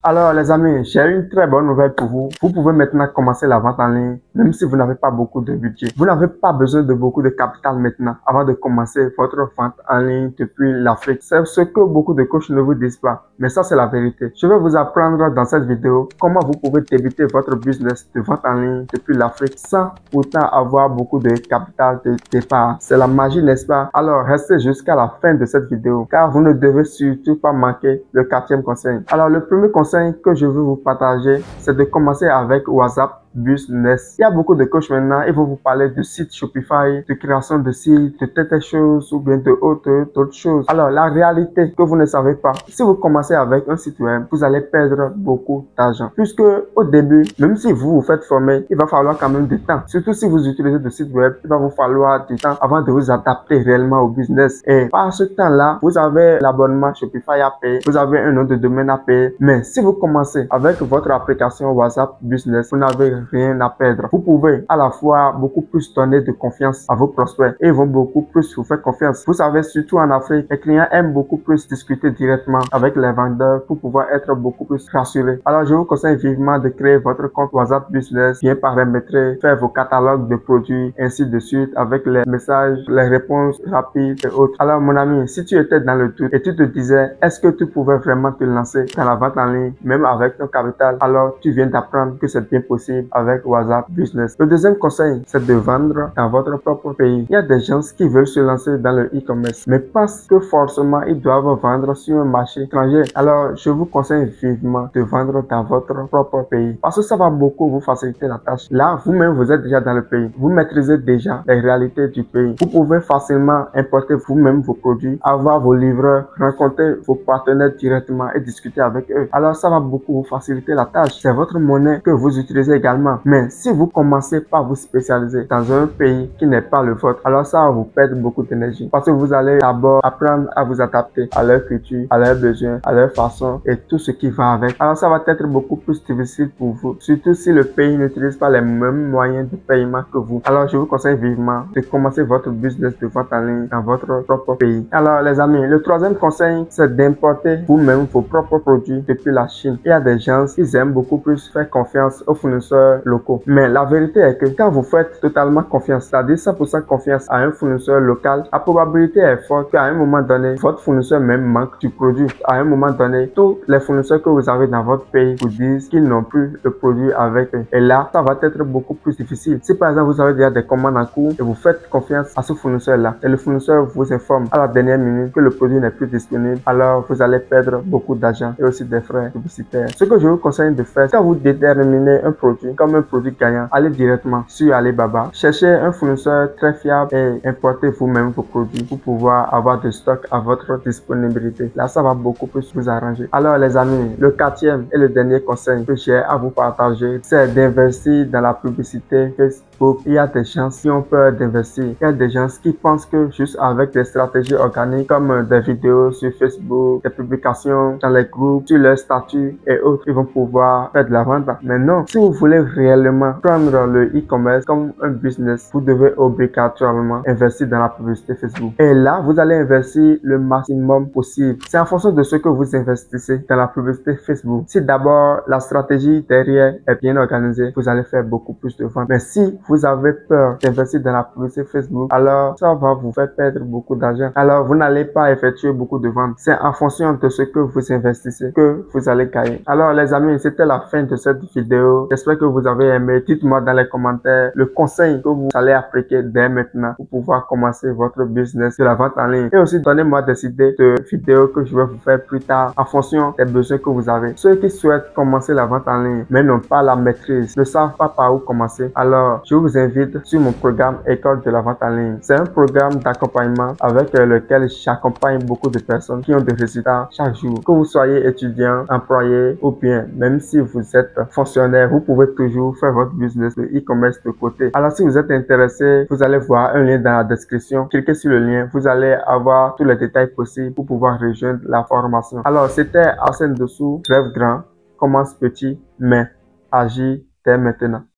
Alors les amis, j'ai une très bonne nouvelle pour vous. Vous pouvez maintenant commencer la vente en ligne, même si vous n'avez pas beaucoup de budget. Vous n'avez pas besoin de beaucoup de capital maintenant avant de commencer votre vente en ligne depuis l'Afrique. C'est ce que beaucoup de coachs ne vous disent pas, mais ça c'est la vérité. Je vais vous apprendre dans cette vidéo comment vous pouvez débuter votre business de vente en ligne depuis l'Afrique sans pourtant avoir beaucoup de capital de départ. C'est la magie, n'est-ce pas? Alors restez jusqu'à la fin de cette vidéo car vous ne devez surtout pas manquer le 4e conseil. Alors le premier conseil que je veux vous partager, c'est de commencer avec WhatsApp Business. Il y a beaucoup de coachs maintenant, ils vont vous parler de sites Shopify, de création de sites, de telles choses ou bien d'autres choses. Alors, la réalité que vous ne savez pas, si vous commencez avec un site web, vous allez perdre beaucoup d'argent. Puisque au début, même si vous faites former, il va falloir quand même du temps. Surtout si vous utilisez de sites web, il va vous falloir du temps avant de vous adapter réellement au business. Et par ce temps-là, vous avez l'abonnement Shopify à payer, vous avez un nom de domaine à payer. Mais si vous commencez avec votre application WhatsApp Business, vous n'avez rien à perdre. Vous pouvez à la fois beaucoup plus donner de confiance à vos prospects et ils vont beaucoup plus vous faire confiance. Vous savez, surtout en Afrique, les clients aiment beaucoup plus discuter directement avec les vendeurs pour pouvoir être beaucoup plus rassurés. Alors, je vous conseille vivement de créer votre compte WhatsApp Business, bien paramétrer, faire vos catalogues de produits, ainsi de suite, avec les messages, les réponses rapides et autres. Alors, mon ami, si tu étais dans le doute et tu te disais, est-ce que tu pouvais vraiment te lancer dans la vente en ligne, même avec ton capital, alors tu viens d'apprendre que c'est bien possible avec WhatsApp Business. Le deuxième conseil, c'est de vendre dans votre propre pays. Il y a des gens qui veulent se lancer dans le e-commerce, mais pensent que forcément ils doivent vendre sur un marché étranger. Alors, je vous conseille vivement de vendre dans votre propre pays parce que ça va beaucoup vous faciliter la tâche. Là, vous-même, vous êtes déjà dans le pays. Vous maîtrisez déjà les réalités du pays. Vous pouvez facilement importer vous-même vos produits, avoir vos livreurs, rencontrer vos partenaires directement et discuter avec eux. Alors, ça va beaucoup vous faciliter la tâche. C'est votre monnaie que vous utilisez également. Mais si vous commencez par vous spécialiser dans un pays qui n'est pas le vôtre, alors ça va vous perdre beaucoup d'énergie parce que vous allez d'abord apprendre à vous adapter à leur culture, à leurs besoins, à leur façon et tout ce qui va avec. Alors ça va être beaucoup plus difficile pour vous, surtout si le pays n'utilise pas les mêmes moyens de paiement que vous. Alors je vous conseille vivement de commencer votre business de vente en ligne dans votre propre pays. Alors les amis, le troisième conseil, c'est d'importer vous-même vos propres produits depuis la Chine. Il y a des gens qui aiment beaucoup plus faire confiance aux fournisseurs locaux. Mais la vérité est que quand vous faites totalement confiance, c'est-à-dire 100% confiance à un fournisseur local, la probabilité est forte qu'à un moment donné, votre fournisseur même manque du produit. À un moment donné, tous les fournisseurs que vous avez dans votre pays vous disent qu'ils n'ont plus le produit avec eux. Et là, ça va être beaucoup plus difficile. Si par exemple, vous avez déjà des commandes en cours et vous faites confiance à ce fournisseur-là et le fournisseur vous informe à la dernière minute que le produit n'est plus disponible, alors vous allez perdre beaucoup d'argent et aussi des frais publicitaires. Ce que je vous conseille de faire, quand vous déterminez un produit comme un produit gagnant, allez directement sur Alibaba, cherchez un fournisseur très fiable et importez vous-même vos produits pour pouvoir avoir de stock à votre disponibilité. Là, ça va beaucoup plus vous arranger. Alors les amis, le 4e et le dernier conseil que j'ai à vous partager, c'est d'investir dans la publicité Facebook. Il y a des gens qui ont peur d'investir. Il y a des gens qui pensent que juste avec des stratégies organiques comme des vidéos sur Facebook, des publications dans les groupes, sur leurs statuts et autres, ils vont pouvoir faire de la vente. Mais non, si vous voulez réellement prendre le e-commerce comme un business, vous devez obligatoirement investir dans la publicité Facebook. Et là, vous allez investir le maximum possible. C'est en fonction de ce que vous investissez dans la publicité Facebook. Si d'abord la stratégie derrière est bien organisée, vous allez faire beaucoup plus de ventes. Mais si vous avez peur d'investir dans la publicité Facebook, alors ça va vous faire perdre beaucoup d'argent. Alors vous n'allez pas effectuer beaucoup de ventes. C'est en fonction de ce que vous investissez que vous allez gagner. Alors les amis, c'était la fin de cette vidéo. J'espère que vous avez aimé. Dites-moi dans les commentaires le conseil que vous allez appliquer dès maintenant pour pouvoir commencer votre business de la vente en ligne. Et aussi donnez-moi des idées de vidéos que je vais vous faire plus tard en fonction des besoins que vous avez. Ceux qui souhaitent commencer la vente en ligne mais n'ont pas la maîtrise, ne savent pas par où commencer, alors je vous invite sur mon programme École de la vente en ligne. C'est un programme d'accompagnement avec lequel j'accompagne beaucoup de personnes qui ont des résultats chaque jour. Que vous soyez étudiant, employé ou bien même si vous êtes fonctionnaire, vous pouvez toujours faire votre business de e-commerce de côté. Alors si vous êtes intéressé, vous allez voir un lien dans la description. Cliquez sur le lien, vous allez avoir tous les détails possibles pour pouvoir rejoindre la formation. Alors c'était Arsène Dessous, rêve grand, commence petit mais agis dès maintenant.